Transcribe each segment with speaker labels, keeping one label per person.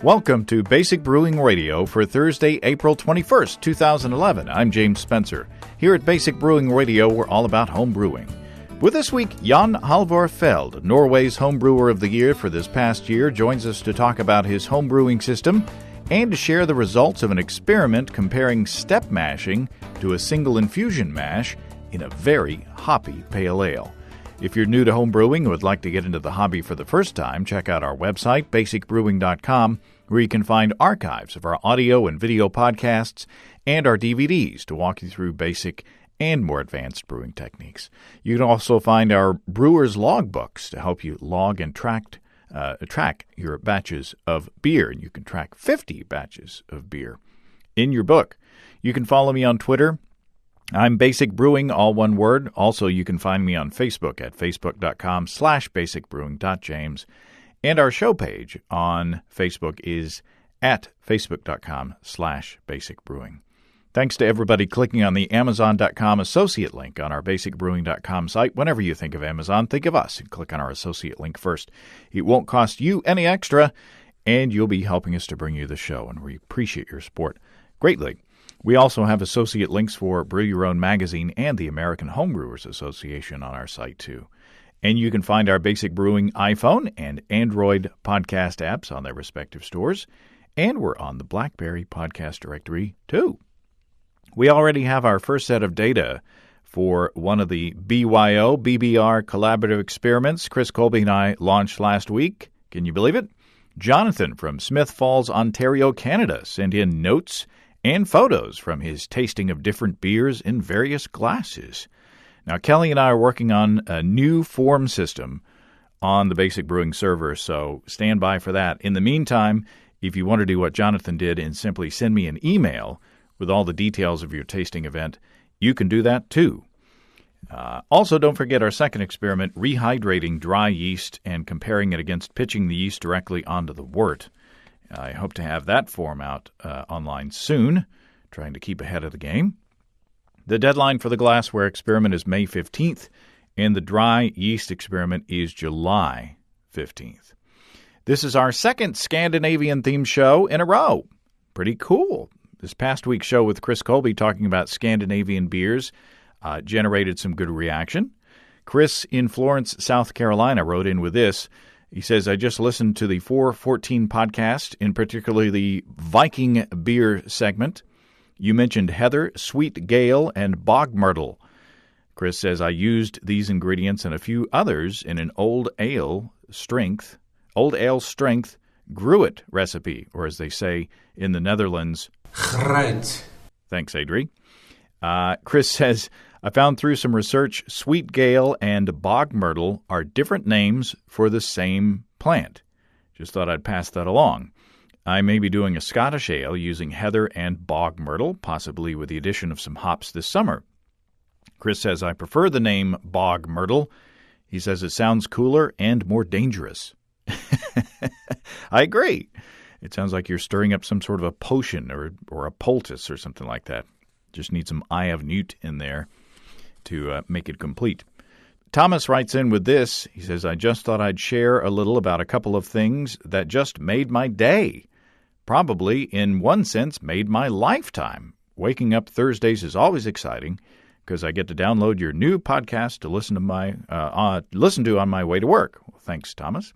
Speaker 1: Welcome to Basic Brewing Radio for Thursday, April 21st, 2011. I'm James Spencer. Here at Basic Brewing Radio, we're all about home brewing. With this week, Jan Halvor Fjeld, Norway's home brewer of the year for this past year, joins us to talk about his home brewing system and to share the results of an experiment comparing step mashing to a single infusion mash in a very hoppy pale ale. If you're new to home brewing and would like to get into the hobby for the first time, check out our website, basicbrewing.com, where you can find archives of our audio and video podcasts and our DVDs to walk you through basic and more advanced brewing techniques. You can also find our brewer's logbooks to help you log and track your batches of beer, and you can track 50 batches of beer in your book. You can follow me on Twitter. I'm Basic Brewing, all one word. Also, you can find me on Facebook at facebook.com/basicbrewing.james. And our show page on Facebook is at facebook.com/basicbrewing. Thanks to everybody clicking on the Amazon.com associate link on our basicbrewing.com site. Whenever you think of Amazon, think of us and click on our associate link first. It won't cost you any extra, and you'll be helping us to bring you the show, and we appreciate your support greatly. We also have associate links for Brew Your Own magazine and the American Homebrewers Association on our site, too. And you can find our Basic Brewing iPhone and Android podcast apps on their respective stores. And we're on the BlackBerry podcast directory, too. We already have our first set of data for one of the BYO-BBR collaborative experiments Chris Colby and I launched last week. Can you believe it? Jonathan from Smith Falls, Ontario, Canada, sent in notes and photos from his tasting of different beers in various glasses. Now, Kelly and I are working on a new form system on the Basic Brewing server, so stand by for that. In the meantime, if you want to do what Jonathan did and simply send me an email with all the details of your tasting event, you can do that too. Also, don't forget our second experiment, rehydrating dry yeast and comparing it against pitching the yeast directly onto the wort. I hope to have that form out online soon, trying to keep ahead of the game. The deadline for the glassware experiment is May 15th, and the dry yeast experiment is July 15th. This is our second Scandinavian-themed show in a row. Pretty cool. This past week's show with Chris Colby talking about Scandinavian beers generated some good reaction. Chris in Florence, South Carolina, wrote in with this. He says, I just listened to the 414 podcast, in particular the Viking beer segment. You mentioned heather, sweet gale, and bog myrtle. Chris says, I used these ingredients and a few others in an old ale strength gruit recipe, or as they say in the Netherlands, gruit. Thanks, Adri. Chris says, I found through some research, sweet gale and bog myrtle are different names for the same plant. Just thought I'd pass that along. I may be doing a Scottish ale using heather and bog myrtle, possibly with the addition of some hops this summer. Chris says, I prefer the name bog myrtle. He says it sounds cooler and more dangerous. I agree. It sounds like you're stirring up some sort of a potion or a poultice or something like that. Just need some Eye of Newt in there to make it complete. Thomas writes in with this. He says, I just thought I'd share a little about a couple of things that just made my day. Probably, in one sense, made my lifetime. Waking up Thursdays is always exciting because I get to download your new podcast to listen to on my way to work. Well, thanks, Thomas.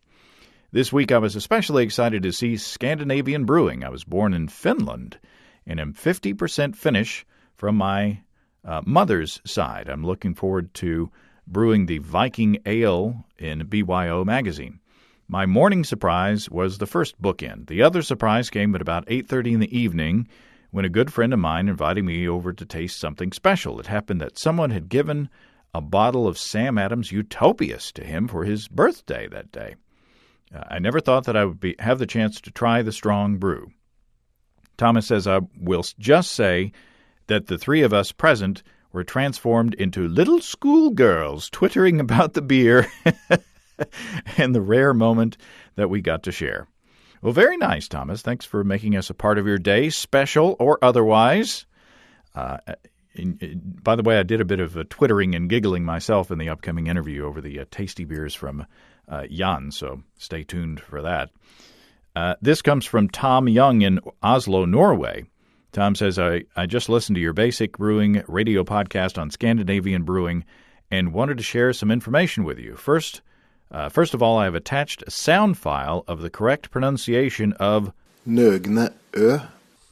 Speaker 1: This week I was especially excited to see Scandinavian brewing. I was born in Finland and am 50% Finnish from my mother's side. I'm looking forward to brewing the Viking Ale in BYO magazine. My morning surprise was the first bookend. The other surprise came at about 8:30 in the evening when a good friend of mine invited me over to taste something special. It happened that someone had given a bottle of Sam Adams Utopias to him for his birthday that day. I never thought that I would have the chance to try the strong brew. Thomas says, I will just say that the three of us present were transformed into little schoolgirls twittering about the beer and the rare moment that we got to share. Well, very nice, Thomas. Thanks for making us a part of your day, special or otherwise. By the way, I did a bit of twittering and giggling myself in the upcoming interview over the tasty beers from Jan, so stay tuned for that. This comes from Tom Young in Oslo, Norway. Tom says, I just listened to your Basic Brewing radio podcast on Scandinavian brewing and wanted to share some information with you. First of all, I have attached a sound file of the correct pronunciation of
Speaker 2: Nøgne Ø.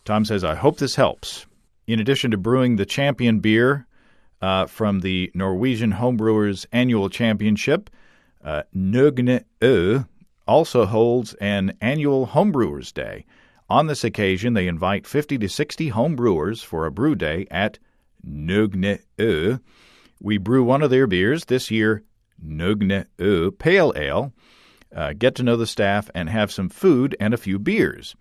Speaker 1: Tom says, I hope this helps. In addition to brewing the champion beer from the Norwegian Homebrewers Annual Championship, Nøgne Ø also holds an annual Homebrewers Day. On this occasion, they invite 50 to 60 homebrewers for a brew day at Nøgne Ø. We brew one of their beers, this year Nøgne Ø Pale Ale, get to know the staff, and have some food and a few beers.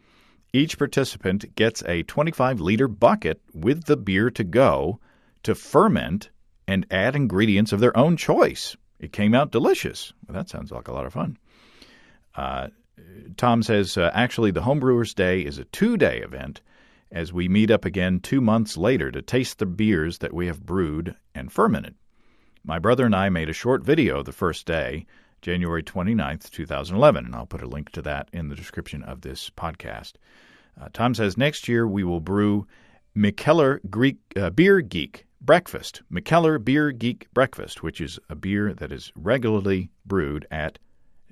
Speaker 1: Each participant gets a 25-liter bucket with the beer to go to ferment and add ingredients of their own choice. It came out delicious. Well, that sounds like a lot of fun. Tom says, actually, the Homebrewers Day is a 2-day event as we meet up again 2 months later to taste the beers that we have brewed and fermented. My brother and I made a short video the first day, January 29th, 2011, and I'll put a link to that in the description of this podcast. Tom says, next year we will brew Mikkeller Beer Geek Breakfast, Mikkeller Beer Geek Breakfast, which is a beer that is regularly brewed at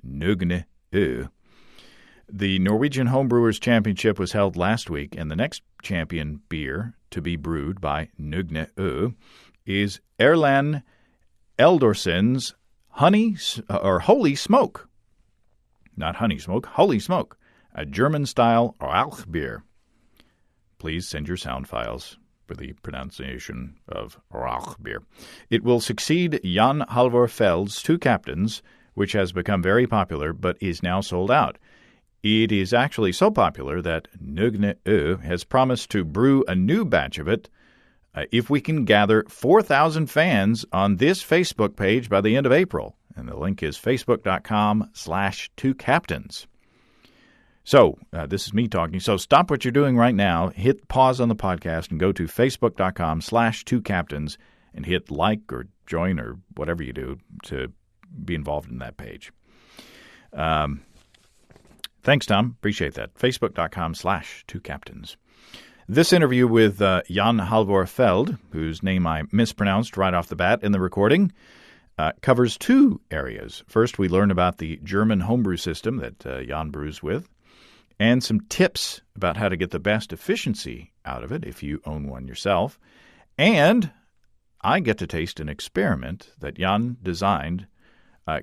Speaker 1: Nøgne Ø. The Norwegian Homebrewers Championship was held last week, and the next champion beer to be brewed by Nøgne Ø is Erland Eldorsen's Holy Smoke. Not Honey Smoke, Holy Smoke, a German-style Rauch beer. Please send your sound files for the pronunciation of Rauch beer. It will succeed Jan Halvor Fjeld's Two Captains, which has become very popular but is now sold out. It is actually so popular that Nøgne Ø has promised to brew a new batch of it if we can gather 4,000 fans on this Facebook page by the end of April. And the link is facebook.com/twocaptains. So, this is me talking. So stop what you're doing right now, hit pause on the podcast, and go to facebook.com/twocaptains and hit like or join or whatever you do to be involved in that page. Thanks, Tom. Appreciate that. Facebook.com/twocaptains. This interview with Jan Halvor Fjeld, whose name I mispronounced right off the bat in the recording, covers two areas. First, we learn about the German homebrew system that Jan brews with, and some tips about how to get the best efficiency out of it if you own one yourself. And I get to taste an experiment that Jan designed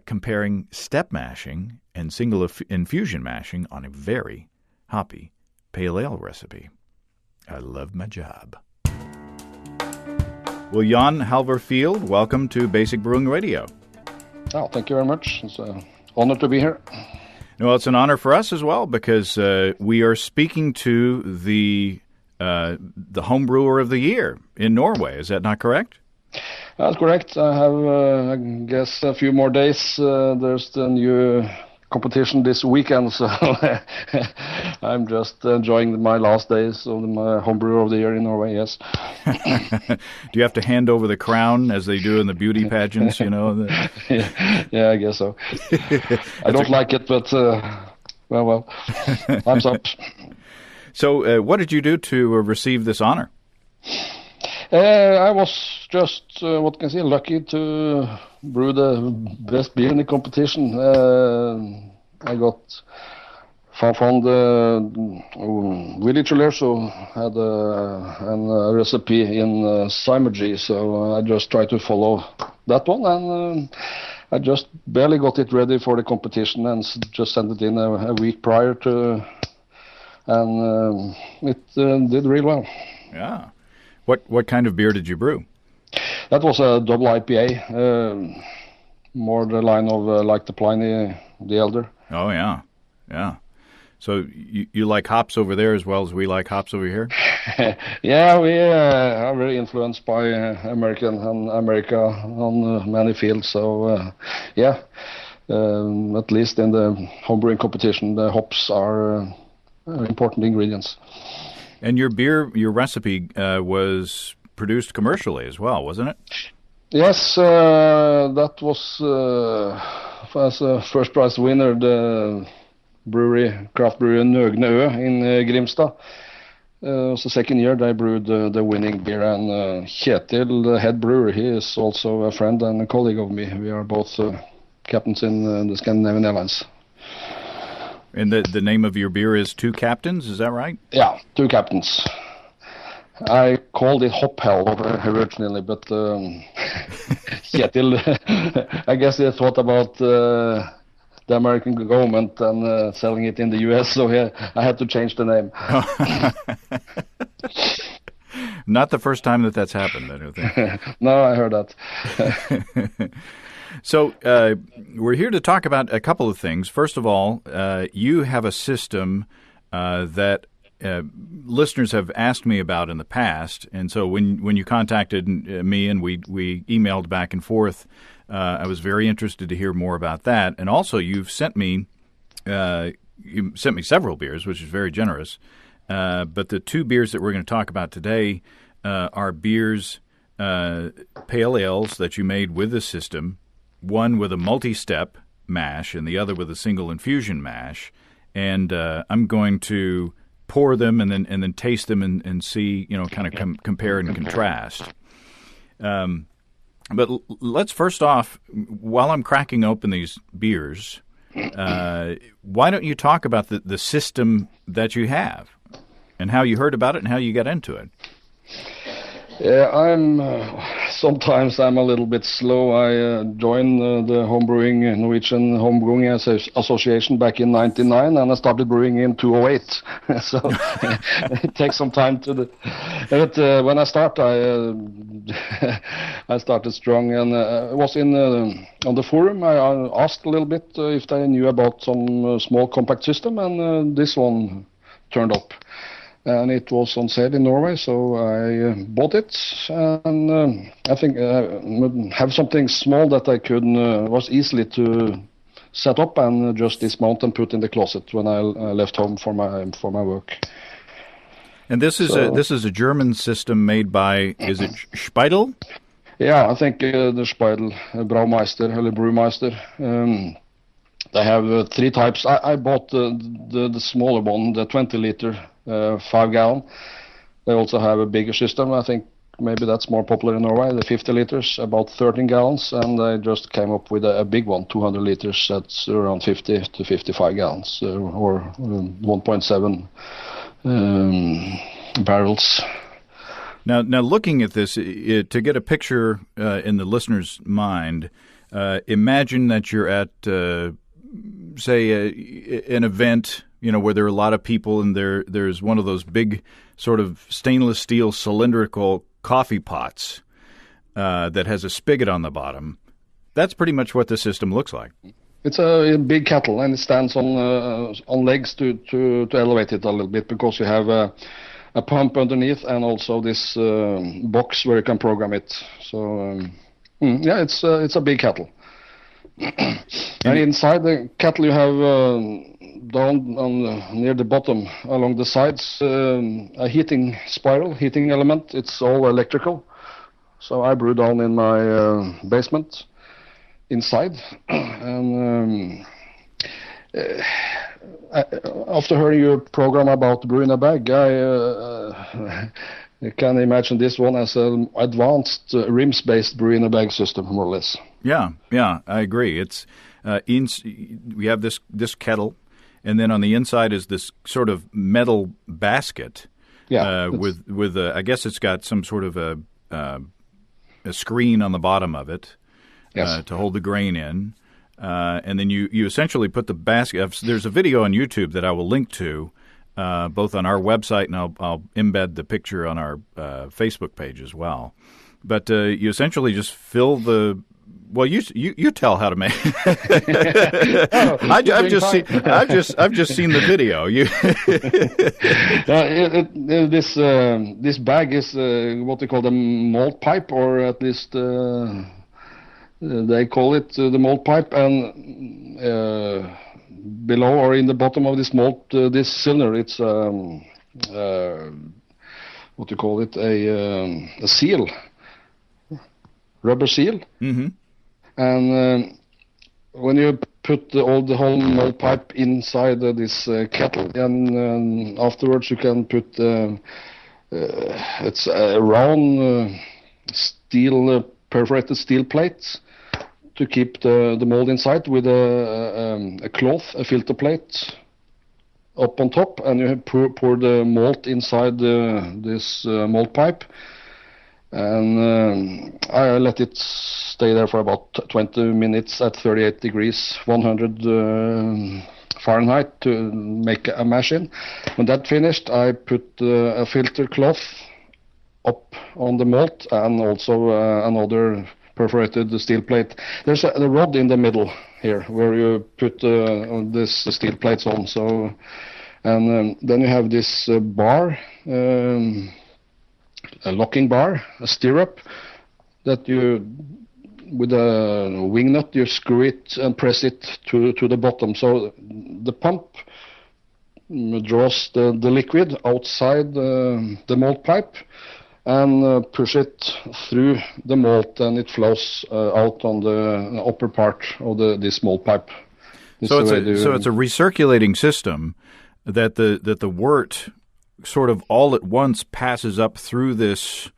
Speaker 1: comparing step mashing and single infusion mashing on a very hoppy pale ale recipe. I love my job. Well, Jan Halvor Fjeld, welcome to Basic Brewing Radio.
Speaker 3: Oh, thank you very much. It's an honor to be here.
Speaker 1: Well, it's an honor for us as well because we are speaking to the home brewer of the year in Norway. Is that not correct?
Speaker 3: That's correct. I have, I guess, a few more days. There's the new competition this weekend, so I'm just enjoying my last days of my homebrewer of the year in Norway, yes.
Speaker 1: Do you have to hand over the crown as they do in the beauty pageants, you know?
Speaker 3: Yeah, I guess so. I don't like it, but, well, time's up.
Speaker 1: So what did you do to receive this honor?
Speaker 3: I was just, lucky to brew the best beer in the competition. I found the village so had a recipe in Symergy, so I just tried to follow that one, and I just barely got it ready for the competition and just sent it in a week prior to, and it did really well.
Speaker 1: Yeah. What kind of beer did you brew?
Speaker 3: That was a double IPA, more the line of like the Pliny the Elder.
Speaker 1: Oh, yeah. Yeah. So you like hops over there as well as we like hops over here?
Speaker 3: Yeah, we are very influenced by America on many fields. So, at least in the homebrewing competition, the hops are important ingredients.
Speaker 1: And your recipe was produced commercially as well, wasn't it?
Speaker 3: Yes, that was as a first prize winner. The craft brewery Nøgne Ø in Grimstad. So second year they brewed the winning beer, and Kjetil, the head brewer, he is also a friend and a colleague of me. We are both captains in the Scandinavian Airlines.
Speaker 1: And the name of your beer is Two Captains, is that right?
Speaker 3: Yeah, Two Captains. I called it Hop Hell originally, but Kjetil, I guess he thought about the American government and selling it in the U.S., so I had to change the name.
Speaker 1: Not the first time that's happened, I don't think.
Speaker 3: No, I heard that.
Speaker 1: So we're here to talk about a couple of things. First of all, you have a system that listeners have asked me about in the past, and so when you contacted me and we emailed back and forth, I was very interested to hear more about that. And also, you sent me several beers, which is very generous. But the two beers that we're going to talk about today are beers, pale ales that you made with the system. One with a multi-step mash and the other with a single infusion mash. And I'm going to pour them and then taste them and see, kind of compare and contrast. But let's first off, while I'm cracking open these beers, why don't you talk about the system that you have and how you heard about it and how you got into it?
Speaker 3: Yeah, sometimes I'm a little bit slow. I joined the Norwegian Homebrewing Association back in '99, and I started brewing in 2008. So it takes some time to But when I start, I started strong, and I was on the forum. I asked a little bit if they knew about some small compact system, and this one turned up. And it was on sale in Norway, so I bought it. And I think have something small that I could was easily to set up and just dismount and put in the closet when I left home for my work.
Speaker 1: And this is a German system made by, is it Speidel?
Speaker 3: Yeah, I think the Speidel Braumeister or Brewmeister. They have three types. I bought the smaller one, the 20 liter. 5 gallon. They also have a bigger system. I think maybe that's more popular in Norway. The 50 liters, about 13 gallons, and they just came up with a big one, 200 liters. That's around 50 to 55 gallons, or 1.7 barrels.
Speaker 1: Now, looking at this, to get a picture in the listener's mind, imagine that you're at, say, an event, where there are a lot of people, and there's one of those big sort of stainless steel cylindrical coffee pots that has a spigot on the bottom. That's pretty much what the system looks like.
Speaker 3: It's a big kettle, and it stands on legs to elevate it a little bit, because you have a pump underneath and also this box where you can program it. So yeah, it's a big kettle. And inside the kettle you have down near the bottom along the sides a heating element. It's all electrical. So I brew down in my basement inside, and after hearing your program about brew in a bag, I can imagine this one as an advanced rims-based brew in a bag system, more or less.
Speaker 1: Yeah, I agree. It's we have this kettle, and then on the inside is this sort of metal basket.
Speaker 3: Yeah,
Speaker 1: with I guess it's got some sort of a screen on the bottom of it.
Speaker 3: Yes.
Speaker 1: To hold the grain in, and then you essentially put the basket. There's a video on YouTube that I will link to, both on our website, and I'll embed the picture on our Facebook page as well. But you essentially just fill the. Well, you tell how to make. I've just seen the video. This
Speaker 3: bag is what they call the malt pipe, or at least they call it the malt pipe, and below or in the bottom of this malt this cylinder, it's what you call it, a seal, rubber seal.
Speaker 1: Mm-hmm.
Speaker 3: And when you put all the whole malt pipe inside this kettle, and afterwards you can put it's a round steel perforated steel plate to keep the mold inside with a cloth, a filter plate up on top, and you pour the malt inside this malt pipe, and I let it stay there for about 20 minutes at 38 degrees, 100 Fahrenheit to make a mash in. When that finished, I put a filter cloth up on the malt and also another perforated steel plate. There's a rod in the middle here where you put this steel plates on. So, and then you have this bar, a locking bar, a stirrup that you, with a wing nut, you screw it and press it to the bottom. So the pump draws the liquid outside the malt pipe and push it through the malt, and it flows out on the upper part of this malt pipe.
Speaker 1: So it's a recirculating system that the wort sort of all at once passes up through this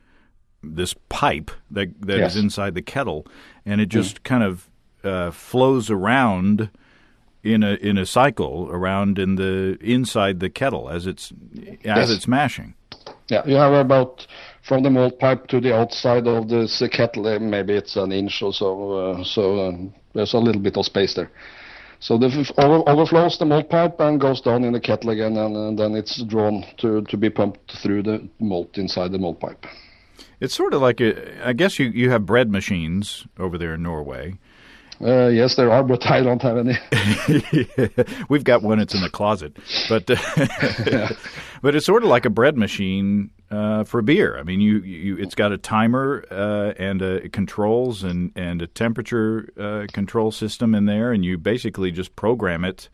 Speaker 1: pipe that
Speaker 3: Yes.
Speaker 1: is inside the kettle, and it just kind of flows around in a cycle around inside the kettle as it's mashing.
Speaker 3: Yeah, you have about from the malt pipe to the outside of this kettle, maybe it's an inch or so. There's a little bit of space there. So the overflows the malt pipe and goes down in the kettle again, and then it's drawn to be pumped through the malt inside the malt pipe.
Speaker 1: It's sort of like I guess you have bread machines over there in Norway.
Speaker 3: Yes, there are, but I don't have any.
Speaker 1: We've got one. It's in the closet, but but it's sort of like a bread machine for beer. I mean, it's got a timer and controls and a temperature control system in there, and you basically just program it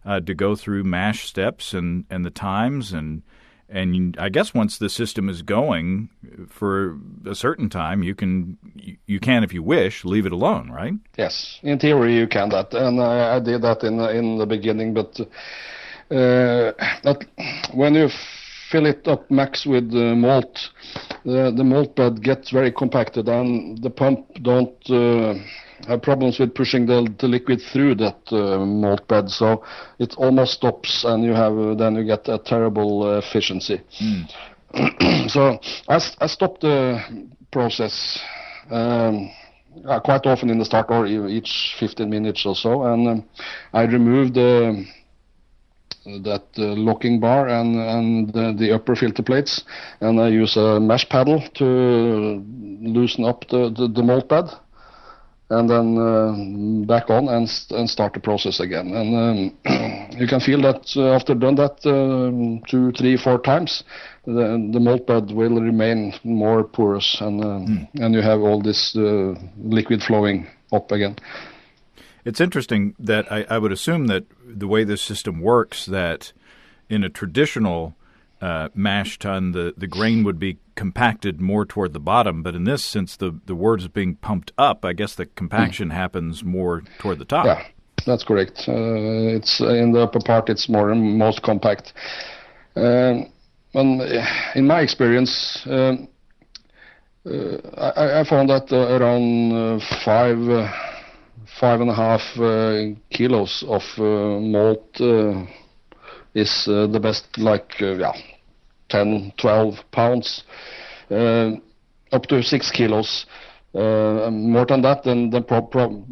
Speaker 1: to go through mash steps and the times and I guess once the system is going for a certain time, you can, if you wish, leave it alone, right?
Speaker 3: Yes, in theory you can that, and I did that in the beginning. But when you fill it up max with malt, the malt bed gets very compacted, and the pump don't have problems with pushing the liquid through that malt bed, so it almost stops, and then you get a terrible efficiency. So I stopped the process quite often in the start, or each 15 minutes or so, and I removed that locking bar and the upper filter plates, and I use a mash paddle to loosen up the malt bed, and then back on and start the process again. And you can feel that after done that 2, 3, 4 times, the malt bed will remain more porous, and you have all this liquid flowing up again.
Speaker 1: It's interesting that I would assume that the way this system works, that in a traditional mash tun, the grain would be compacted more toward the bottom, but in this, since the wort is being pumped up, I guess the compaction happens more toward the top.
Speaker 3: Yeah, that's correct. It's in the upper part, it's most compact. And in my experience, I found that around 5.5 kilos of malt is the best, 10, 12 pounds, up to 6 kilos. More than that, then the pump will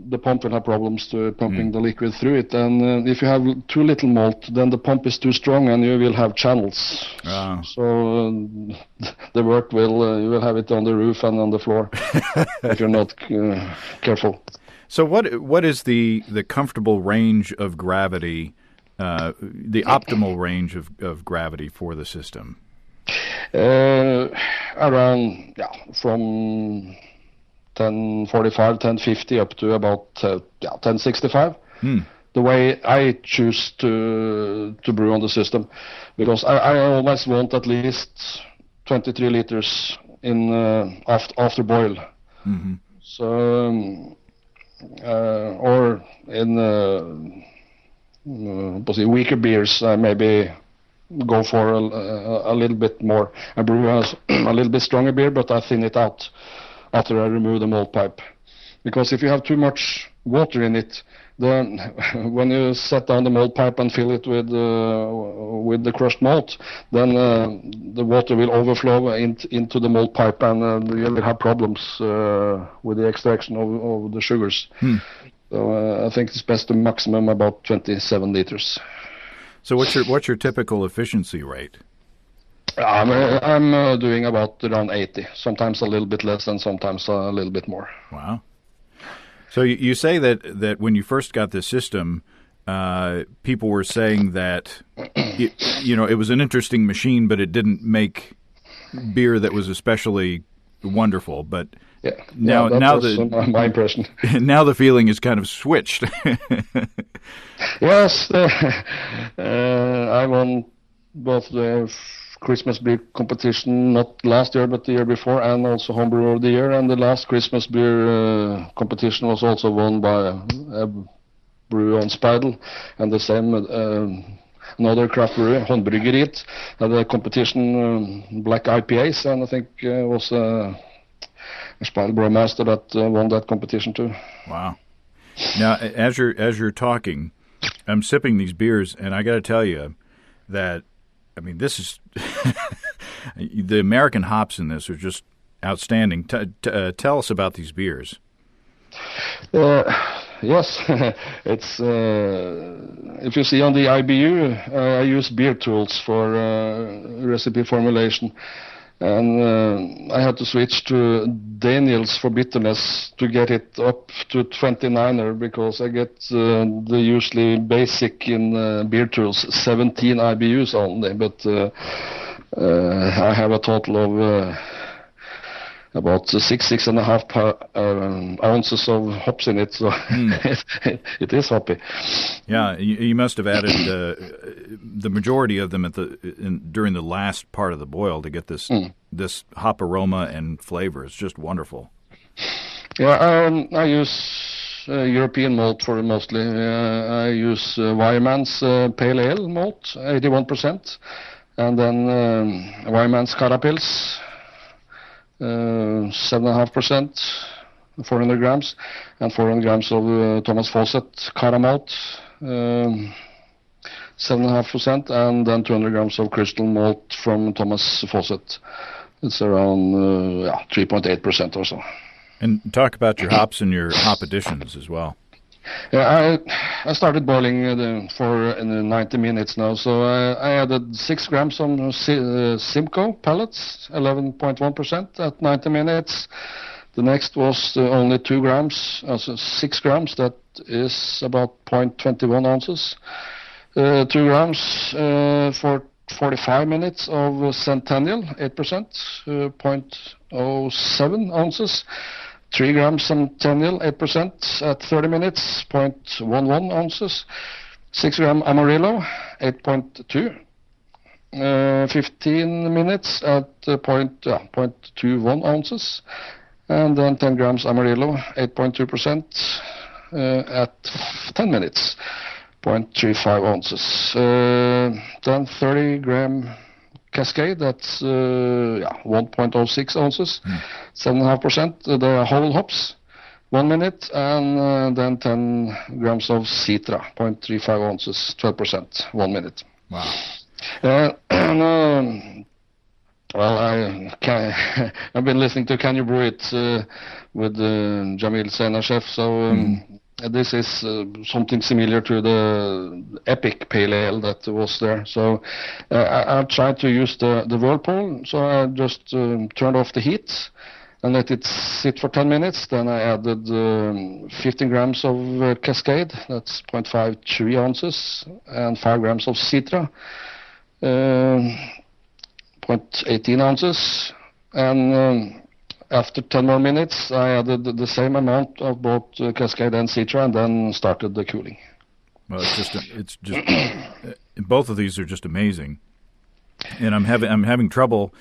Speaker 3: have problems to pumping the liquid through it. And if you have too little malt, then the pump is too strong, and you will have channels. So the wort you will have it on the roof and on the floor if you're not careful.
Speaker 1: So what is the comfortable range of gravity, the optimal range of gravity for the system?
Speaker 3: Around from 1045, 1050 up to about 1065. The way I choose to brew on the system, because I always want at least 23 liters in after boil. So or in weaker beers, maybe go for a little bit more. I brew a little bit stronger beer, but I thin it out after I remove the malt pipe. Because if you have too much water in it, then when you set down the malt pipe and fill it with the crushed malt, then the water will overflow into the malt pipe, and you will have problems with the extraction of the sugars. So I think it's best to maximum about 27 liters.
Speaker 1: So what's your typical efficiency rate?
Speaker 3: I'm doing about around 80, sometimes a little bit less and sometimes a little bit more.
Speaker 1: Wow. So you say that when you first got this system, people were saying that it was an interesting machine, but it didn't make beer that was especially wonderful. But now
Speaker 3: my impression.
Speaker 1: Now the feeling is kind of switched.
Speaker 3: Yes, I won both the Christmas beer competition, not last year but the year before, and also Homebrewer of the Year. And the last Christmas beer competition was also won by a brewer on Speidel, and the same another craft brewery, Håndbryggeriet, had a competition, black IPAs, and I think it was a Speidel brewmaster that won that competition too.
Speaker 1: Wow! Now, as you're talking, I'm sipping these beers, and I got to tell you that, I mean, this is the American hops in this are just outstanding. Tell us about these beers.
Speaker 3: Yes, it's if you see on the IBU, I use beer tools for recipe formulation, and I had to switch to Daniels for bitterness to get it up to 29er, because I get the usually basic in beer tools 17 IBUs only, but I have a total of about 6.5 ounces of hops in it, so it is hoppy.
Speaker 1: Yeah, you must have added the majority of them during the last part of the boil to get this hop aroma and flavor. It's just wonderful.
Speaker 3: Yeah, I use European malt for mostly. I use Weiermann's Pale Ale malt, 81%, and then Weiermann's Carapils, 7.5%, 400 grams, and 400 grams of Thomas Fawcett Caramalt, 7.5%, and then 200 grams of crystal malt from Thomas Fawcett. It's around 3.8% or so.
Speaker 1: And talk about your hops and your hop additions as well.
Speaker 3: Yeah, I started boiling for 90 minutes now, so I added 6 grams of Simcoe pellets, 11.1% at 90 minutes. The next was only 2 grams, also 6 grams, that is about 0.21 ounces. 2 grams for 45 minutes of Centennial, 8%, 0.07 ounces. 3 grams Centennial, 8% at 30 minutes, 0.11 ounces. 6 gram Amarillo, 8.2. 15 minutes at 0.21 ounces. And then 10 grams Amarillo, 8.2%, at 10 minutes, 0.35 ounces. Then 30 gram Cascade, that's 1.06 ounces, 7.5%. The whole hops, 1 minute, and then 10 grams of Citra, 0.35 ounces, 12%, 1 minute.
Speaker 1: Wow.
Speaker 3: Well, I've been listening to Can You Brew It with Jamil Senashev, so this is something similar to the Epic Pale Ale that was there. So I tried to use the whirlpool, so I just turned off the heat and let it sit for 10 minutes. Then I added 15 grams of Cascade, that's 0.53 ounces, and 5 grams of Citra, 0.18 ounces, and after 10 more minutes, I added the same amount of both Cascade and Citra, and then started the cooling.
Speaker 1: Well, it's just both of these are just amazing, and I'm having trouble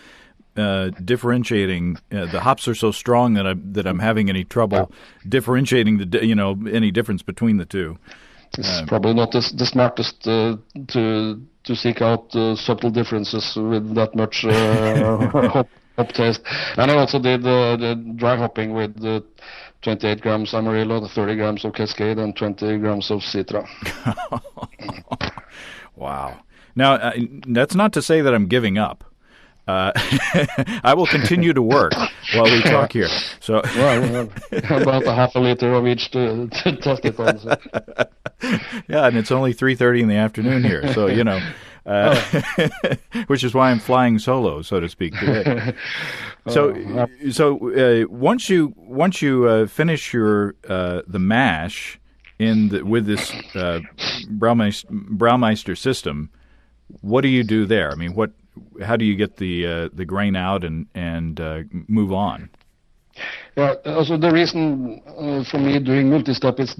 Speaker 1: differentiating. The hops are so strong that I'm having any trouble differentiating any difference between the two.
Speaker 3: It's probably not the smartest to seek out subtle differences with that much hop taste. And I also did the dry hopping with 28 grams Amarillo, 30 grams of Cascade, and 20 grams of Citra.
Speaker 1: Wow. Now, that's not to say that I'm giving up. I will continue to work while we talk here. So,
Speaker 3: well, about a half a liter of each to test it on. So.
Speaker 1: Yeah, and it's only 3:30 in the afternoon here, so which is why I'm flying solo, so to speak, today. So once you finish your the mash with this Braumeister system, what do you do there? I mean, how do you get the grain out and move on?
Speaker 3: Yeah, also the reason for me doing multi-step is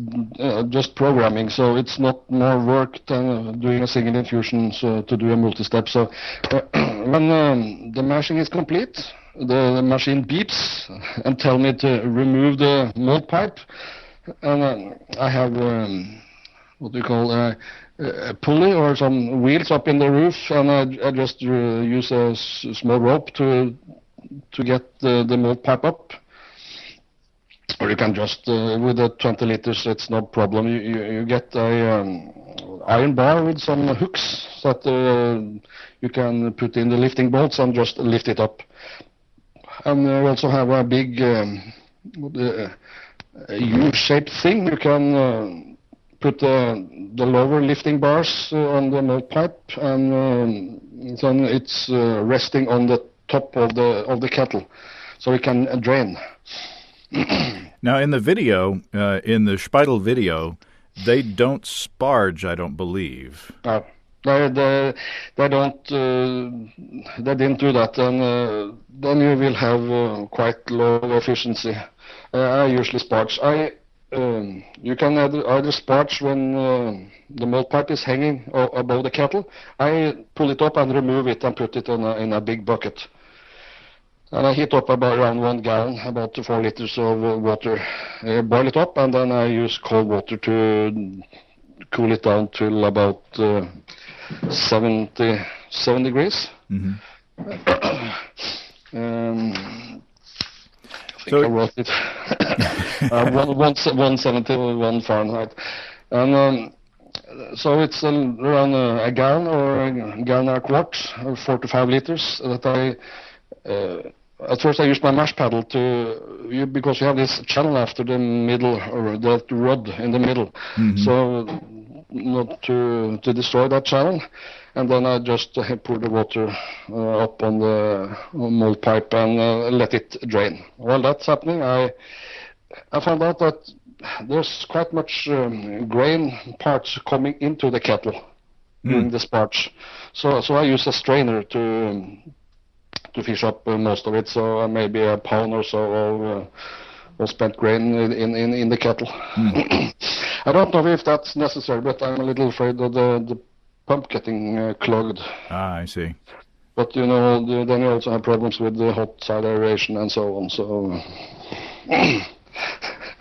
Speaker 3: just programming, so it's not more work than doing a single infusion to do a multi-step. So when the mashing is complete, the machine beeps and tell me to remove the mold pipe, and I have what do you call a pulley or some wheels up in the roof, and I just use a small rope to get the mold pipe up. Or you can just, with the 20 liters, it's no problem. You get a iron bar with some hooks that you can put in the lifting bolts and just lift it up. And we also have a big U-shaped thing. You can put the lower lifting bars on the mold pipe, and then it's resting on the top of the kettle, so it can drain.
Speaker 1: Now, in the video, in the Speitel video, they don't sparge, I don't believe.
Speaker 3: They don't. They didn't do that, and then you will have quite low efficiency. I usually sparge. You can either sparge when the mold pipe is hanging above the kettle. I pull it up and remove it and put it in a big bucket. And I heat up around 1 gallon, about 4 liters of water. Boil it up, and then I use cold water to cool it down till about 7 degrees.
Speaker 1: Mm-hmm.
Speaker 3: I wrote it. 171 Fahrenheit. And so it's around a gallon or a gallon and a quart, or 4 to 5 liters that I... at first I used my mash paddle because you have this channel after the middle, or the rod in the middle. Mm-hmm. So not to destroy that channel. And then I just pour the water up on the mold pipe and let it drain. While that's happening, I found out that there's quite much grain parts coming into the kettle during the sparge. So I use a strainer to fish up most of it, so maybe a pound or so of spent grain in the kettle. I don't know if that's necessary, but I'm a little afraid of the pump getting clogged.
Speaker 1: Ah, I see.
Speaker 3: But then you also have problems with the hot side aeration and so on. So.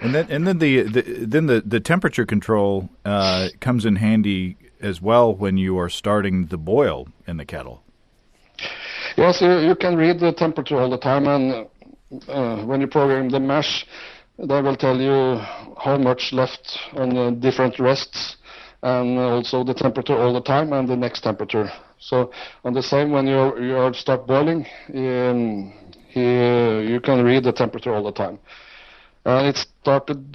Speaker 1: And then the temperature control comes in handy as well when you are starting the boil in the kettle.
Speaker 3: Yes, you can read the temperature all the time, and when you program the mash, they will tell you how much left on different rests, and also the temperature all the time and the next temperature. So on the same, when you start boiling, you can read the temperature all the time. And it started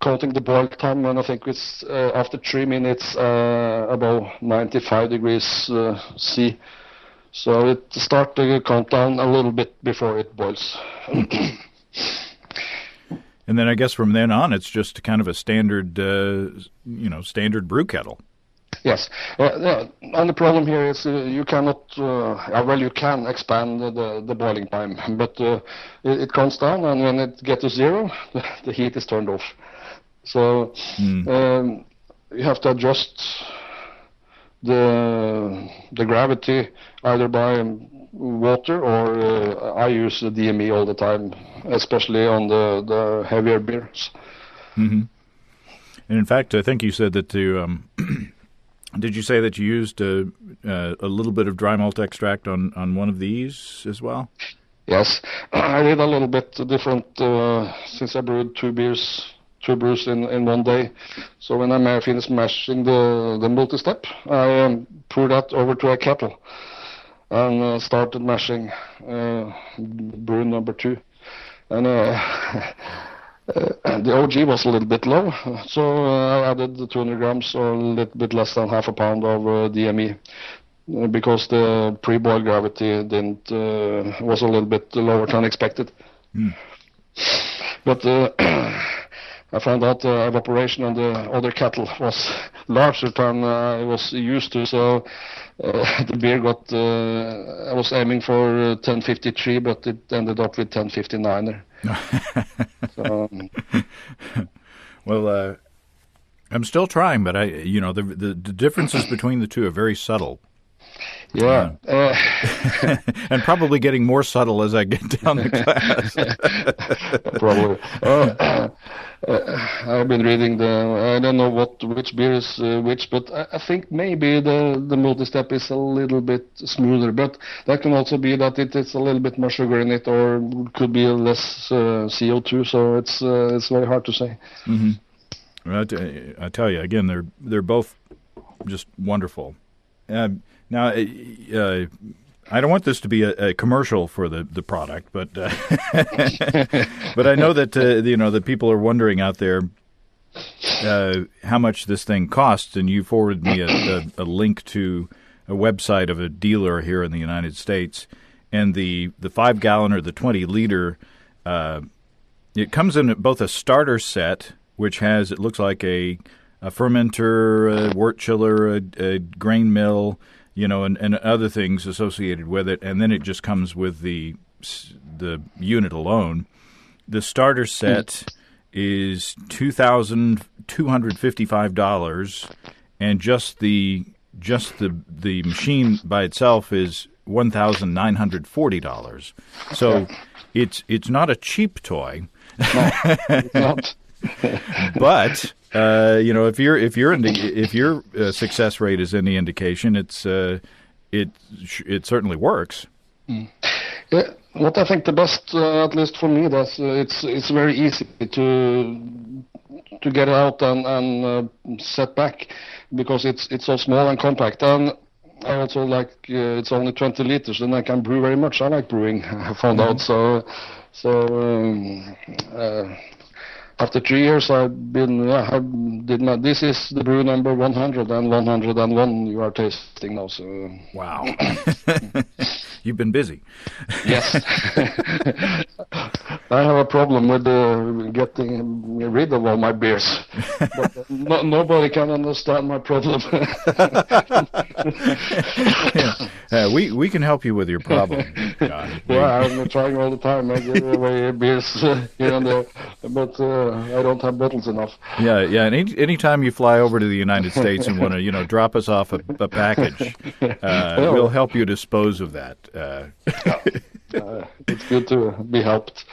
Speaker 3: counting the boil time, and I think it's after 3 minutes above 95 degrees C. So it starts to count down a little bit before it boils.
Speaker 1: And then I guess from then on, it's just kind of a standard, standard brew kettle.
Speaker 3: Yes. And the problem here is you cannot, you can expand the boiling time, but it comes down, and when it gets to zero, the heat is turned off. So you have to adjust the gravity either by water or I use the DME all the time, especially on the heavier beers.
Speaker 1: Mm-hmm. And in fact, I think you said that did you say that you used a little bit of dry malt extract on one of these as well?
Speaker 3: Yes, I did a little bit different since I brewed two brews in one day. So when I finished mashing the multi-step, I poured that over to a kettle and started mashing brew number 2. And the OG was a little bit low, so I added the 200 grams or a little bit less than half a pound of DME. Because the pre-boil gravity was a little bit lower than expected. Mm. But I found out evaporation on the other kettle was larger than I was used to, so the beer got, I was aiming for 1053, but it ended up with 1059er. So,
Speaker 1: well, I'm still trying, but the differences between the two are very subtle.
Speaker 3: Yeah.
Speaker 1: And probably getting more subtle as I get down the class.
Speaker 3: Probably. I've been reading I don't know which beer is which, but I think maybe the multi-step is a little bit smoother, but that can also be that it's a little bit more sugar in it, or could be less CO2, so it's very hard to say.
Speaker 1: Mm-hmm. Well, I tell you, again, they're both just wonderful. Now, I don't want this to be a commercial for the product, but but I know that that people are wondering out there how much this thing costs, and you forwarded me a link to a website of a dealer here in the United States, and the 5-gallon or the 20-liter, it comes in both a starter set, which has, it looks like a fermenter, a wort chiller, a grain mill, and other things associated with it, and then it just comes with the unit alone. The starter set is $2,255, and just the machine by itself is $1,940. So it's not a cheap toy.
Speaker 3: No, it's not.
Speaker 1: But if your success rate is any indication, it certainly works.
Speaker 3: Mm. Yeah, what I think the best, at least for me, it's very easy to get out and set back, because it's so small and compact. And I also like it's only 20 liters, and I can brew very much. I like brewing. I found out so. After 3 years, this is the brew number 100 and 101 you are tasting now. So.
Speaker 1: Wow. You've been busy.
Speaker 3: Yes. I have a problem with getting rid of all my beers. But nobody can understand my problem.
Speaker 1: We can help you with your problem, Jan.
Speaker 3: Yeah, I'm trying all the time. I give away beers here and there, but I don't have bottles enough.
Speaker 1: Yeah. And anytime you fly over to the United States and want to, drop us off a package, we'll help you dispose of that.
Speaker 3: It's good to be helped.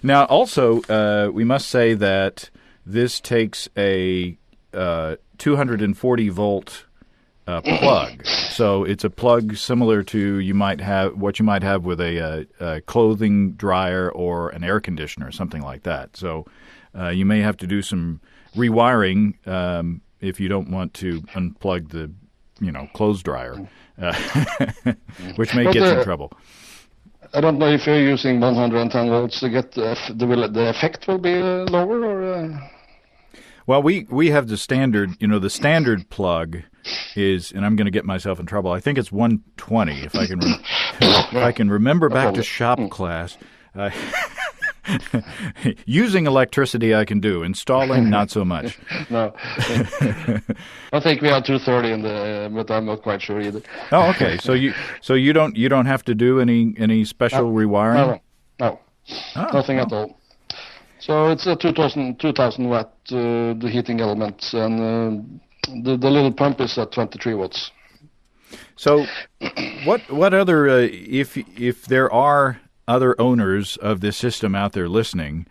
Speaker 1: Now, also, we must say that this takes a 240-volt plug. So it's a plug similar to what you might have with a clothing dryer or an air conditioner or something like that. So you may have to do some rewiring if you don't want to unplug the clothes dryer, which may get you in trouble.
Speaker 3: I don't know if you're using 110 volts to get the effect will be lower, or.
Speaker 1: Well, we have the standard. The standard plug is, and I'm going to get myself in trouble. I think it's 120. If I can remember back to shop class. Using electricity I can do. Installing, not so much.
Speaker 3: No. I think we have 230 but I'm not quite sure either.
Speaker 1: Oh, okay. So you don't have to do any special rewiring?
Speaker 3: No. Nothing at all. So it's a 2000 watt the heating elements, and the little pump is at 23 watts.
Speaker 1: So, what other if there are other owners of this system out there listening,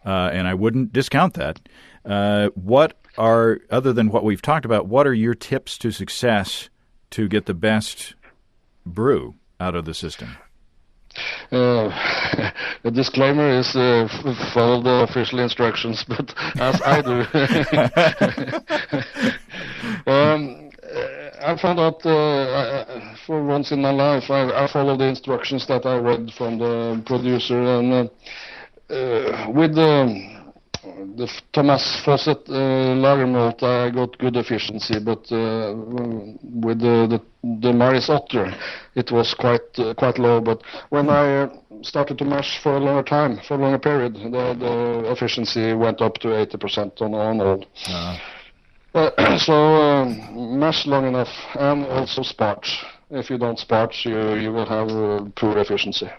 Speaker 1: and I wouldn't discount that, what are, other than what we've talked about, what are your tips to success to get the best brew out of the system?
Speaker 3: The disclaimer is follow the official instructions, but as I do. I found out for once in my life I follow the instructions that I read from the producer, and with the Thomas Fawcett lager malt I got good efficiency, but with the Maris Otter it was quite low. But when I started to mash for a longer time, for a longer period, the efficiency went up to 80% on all. So mash long enough, and also sparge. If you don't sparge, you will have poor efficiency.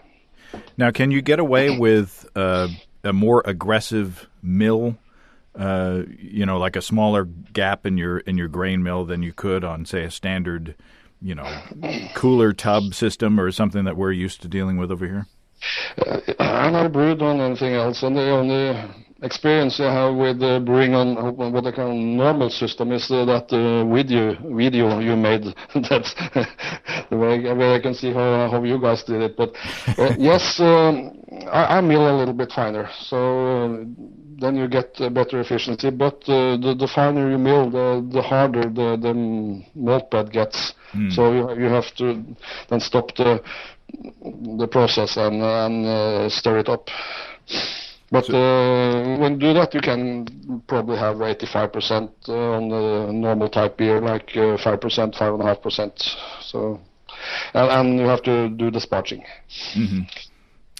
Speaker 1: Now, can you get away with a more aggressive mill, like a smaller gap in your grain mill than you could on, say, a standard, cooler tub system or something that we're used to dealing with over here?
Speaker 3: I never brewed on anything else, and the only experience I have with brewing on what I call normal system is that video you made. That's the way I can see how you guys did it. But yes, I mill a little bit finer, so then you get better efficiency. But the finer you mill, the harder the malt bed gets. So you have to then stop the process and stir it up. But when you do that, you can probably have 85% on the normal type beer, like 5%, 5.5%. So, and you have to do the sparging.
Speaker 1: Mm-hmm.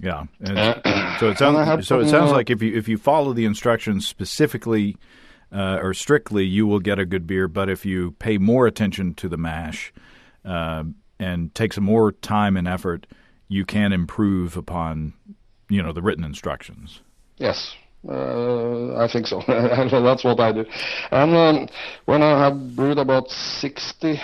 Speaker 1: Yeah. So it sounds like if you follow the instructions specifically or strictly, you will get a good beer. But if you pay more attention to the mash and take some more time and effort, you can improve upon the written instructions.
Speaker 3: Yes, I think so. That's what I do. And when I had brewed about 50,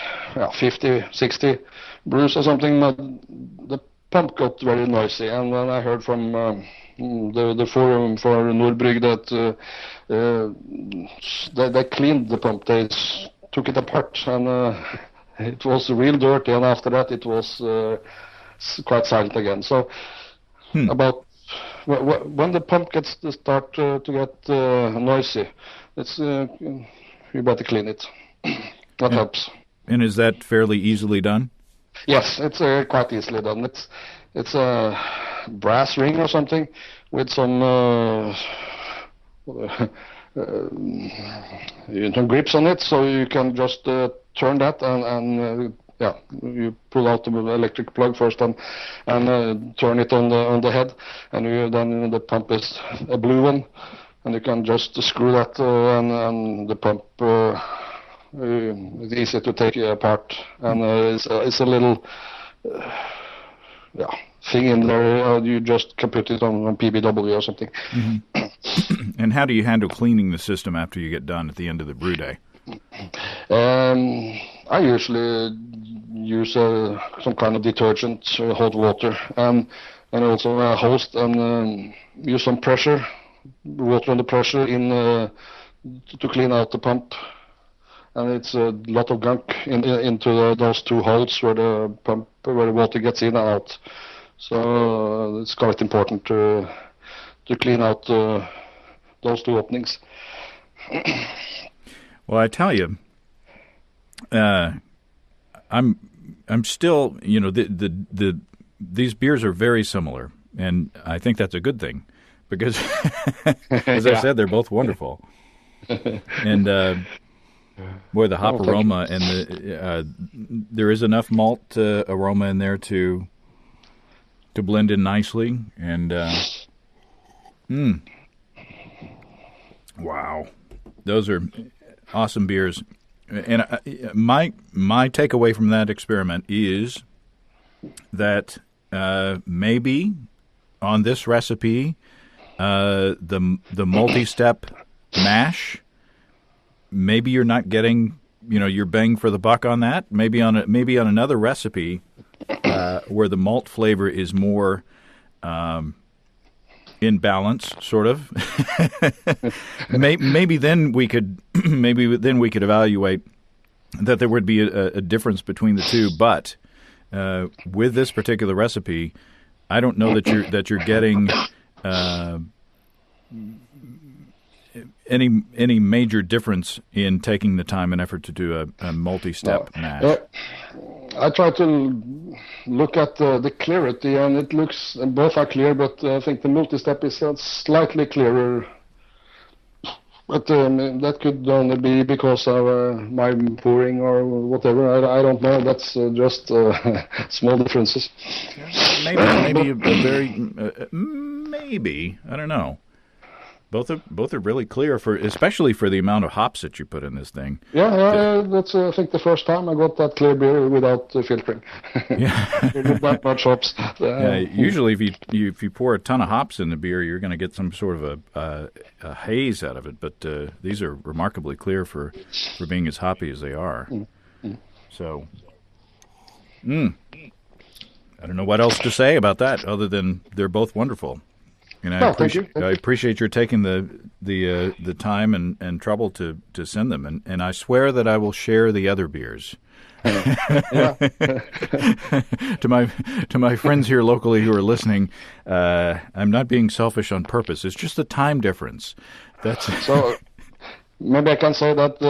Speaker 3: 60 brews or something, the pump got very noisy. And then I heard from the forum for Nordbrygg that they cleaned the pump. They took it apart, and it was real dirty. And after that, it was quite silent again. So about when the pump gets to start to get noisy, it's you better clean it. That helps.
Speaker 1: And is that fairly easily done?
Speaker 3: Yes, it's quite easily done. It's a brass ring or something with some grips on it, so you can just turn that and you pull out the electric plug first and turn it on the head, and then the pump is a blue one, and you can just screw that and the pump it's easy to take apart, and it's a little thing in there. You just can put it on PBW or something.
Speaker 1: Mm-hmm. And how do you handle cleaning the system after you get done at the end of the brew day?
Speaker 3: I usually use some kind of detergent, hot water, and also a hose, and use some pressure, water under pressure in to clean out the pump. And it's a lot of gunk into those two holes where the water gets in and out. So it's quite important to clean out those two openings.
Speaker 1: Well, I tell you, I'm still, these beers are very similar, and I think that's a good thing because, as I said, they're both wonderful. And boy, the hop aroma and there is enough malt aroma in there to blend in nicely, and wow, those are awesome beers. And my takeaway from that experiment is that maybe on this recipe, the multi-step mash, maybe you're not getting your bang for the buck on that. Maybe on another recipe where the malt flavor is more in balance, sort of. maybe then we could evaluate that there would be a difference between the two. But with this particular recipe, I don't know that you're getting any major difference in taking the time and effort to do a multi-step mash.
Speaker 3: I try to look at the clarity, and it looks both are clear, but I think the multi-step is slightly clearer. But that could only be because of my pouring or whatever. I don't know. That's just small differences.
Speaker 1: Maybe a very maybe, I don't know. Both are really clear especially for the amount of hops that you put in this thing.
Speaker 3: That's I think the first time I got that clear beer without filtering.
Speaker 1: Yeah,
Speaker 3: with that much hops.
Speaker 1: Usually, if you pour a ton of hops in the beer, you're going to get some sort of a haze out of it. But these are remarkably clear for being as hoppy as they are. So, I don't know what else to say about that other than they're both wonderful. And I appreciate your taking the time and trouble to send them, and I swear that I will share the other beers. To my friends here locally who are listening, I'm not being selfish on purpose. It's just the time difference.
Speaker 3: So. Maybe I can say that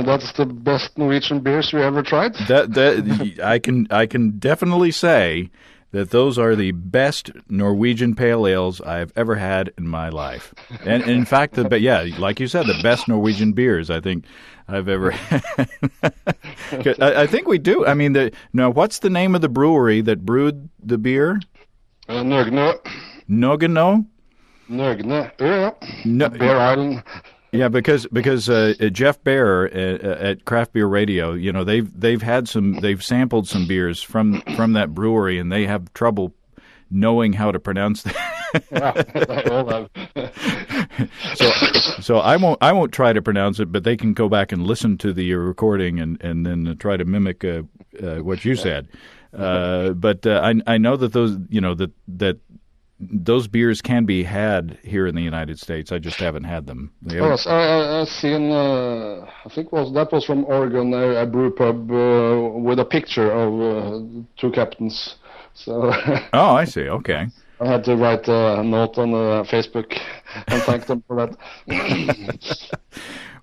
Speaker 3: that's the best Norwegian beers we ever tried.
Speaker 1: I can definitely say that those are the best Norwegian pale ales I've ever had in my life. And in fact, like you said, the best Norwegian beers I think I've ever had. I think we do. I mean, what's the name of the brewery that brewed the beer?
Speaker 3: Nøgne.
Speaker 1: Nøgne?
Speaker 3: Nøgne. Bear Island.
Speaker 1: Yeah, because Jeff Bear at Craft Beer Radio, they've sampled some beers from that brewery, and they have trouble knowing how to pronounce that. So I won't try to pronounce it, but they can go back and listen to the recording and then try to mimic what you said. But I know that those that those beers can be had here in the United States. I just haven't had them.
Speaker 3: Yes, I've seen. I think that was from Oregon, a brew pub with a picture of two captains. So.
Speaker 1: Oh, I see. Okay.
Speaker 3: I had to write a note on Facebook and thank them for that.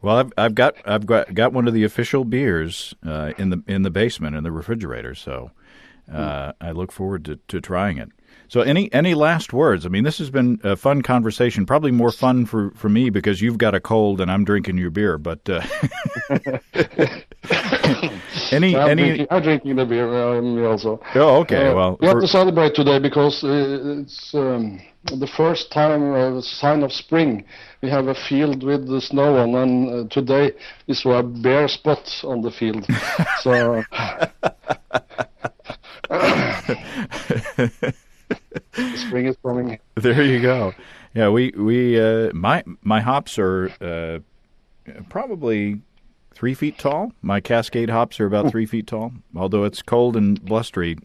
Speaker 1: Well, I've got one of the official beers in the basement in the refrigerator. So I look forward to trying it. So any last words? I mean, this has been a fun conversation, probably more fun for me because you've got a cold and I'm drinking your beer. But
Speaker 3: I'm drinking the beer me also.
Speaker 1: Oh, okay. Well,
Speaker 3: we have to celebrate today because it's the first time sign of spring. We have a field with the snow on, and today we saw a bare spot on the field. So. Spring is coming.
Speaker 1: There you go. Yeah, my hops are probably 3 feet tall. My Cascade hops are about 3 feet tall, although it's cold and blustery,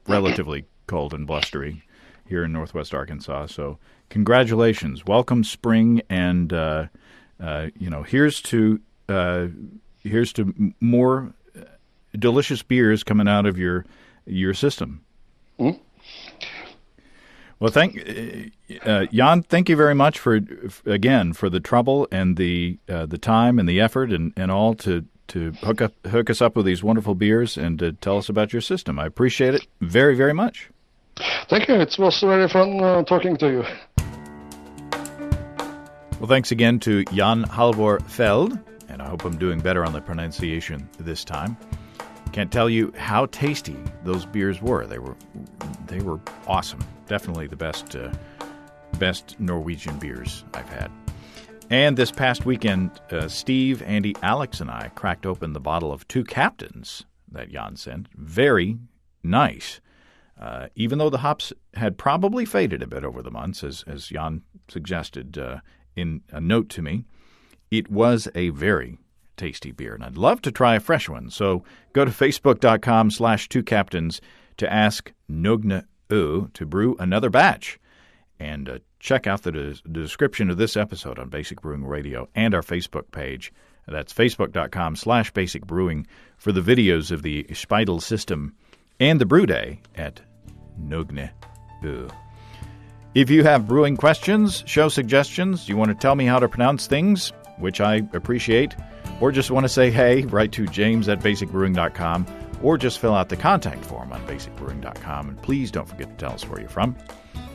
Speaker 1: relatively cold and blustery here in Northwest Arkansas. So congratulations, welcome spring, and here's to more delicious beers coming out of your system. Mm-hmm. Well, Jan, thank you very much for the trouble and the time and the effort and all to hook us up with these wonderful beers and to tell us about your system. I appreciate it very, very much.
Speaker 3: Thank you. It was very fun talking to you.
Speaker 1: Well, thanks again to Jan Halvor Fjeld, and I hope I'm doing better on the pronunciation this time. Can't tell you how tasty those beers were. They were awesome. Definitely the best Norwegian beers I've had. And this past weekend, Steve, Andy, Alex, and I cracked open the bottle of Two Captains that Jan sent. Very nice. Even though the hops had probably faded a bit over the months, as Jan suggested in a note to me, it was a very tasty beer, and I'd love to try a fresh one. So go to facebook.com/2captains to ask Nogne Ö to brew another batch. And check out the description of this episode on Basic Brewing Radio and our Facebook page. That's facebook.com/Basic Brewing for the videos of the Speidel system and the brew day at Nogne Ö. If you have brewing questions, show suggestions, you want to tell me how to pronounce things, which I appreciate, or just want to say hey, write to james@basicbrewing.com, or just fill out the contact form on basicbrewing.com. And please don't forget to tell us where you're from.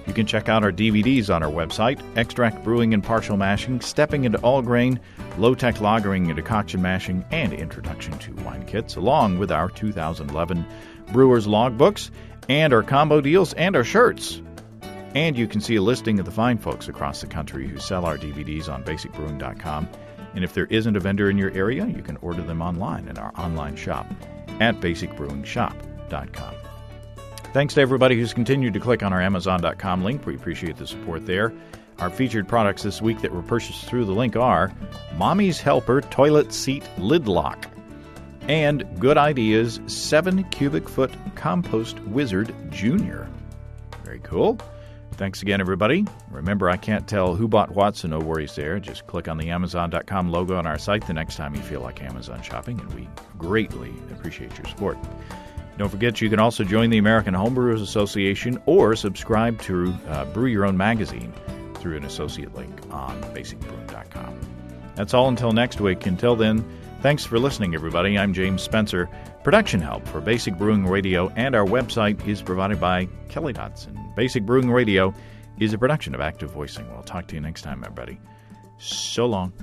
Speaker 1: You can check out our DVDs on our website, Extract Brewing and Partial Mashing, Stepping into All Grain, Low-Tech Lagering and Decoction Mashing, and Introduction to Wine Kits, along with our 2011 Brewers Logbooks, and our combo deals, and our shirts. And you can see a listing of the fine folks across the country who sell our DVDs on basicbrewing.com. And if there isn't a vendor in your area, you can order them online in our online shop at basicbrewingshop.com. Thanks to everybody who's continued to click on our Amazon.com link. We appreciate the support there. Our featured products this week that were purchased through the link are Mommy's Helper Toilet Seat Lid Lock and Good Ideas 7 Cubic Foot Compost Wizard Jr. Very cool. Thanks again, everybody. Remember, I can't tell who bought what, so no worries there. Just click on the Amazon.com logo on our site the next time you feel like Amazon shopping, and we greatly appreciate your support. Don't forget, you can also join the American Homebrewers Association or subscribe to Brew Your Own magazine through an associate link on basicbrewing.com. That's all until next week. Until then, thanks for listening, everybody. I'm James Spencer. Production help for Basic Brewing Radio and our website is provided by Kelly Dotson. Basic Brewing Radio is a production of Active Voicing. We'll talk to you next time, everybody. So long.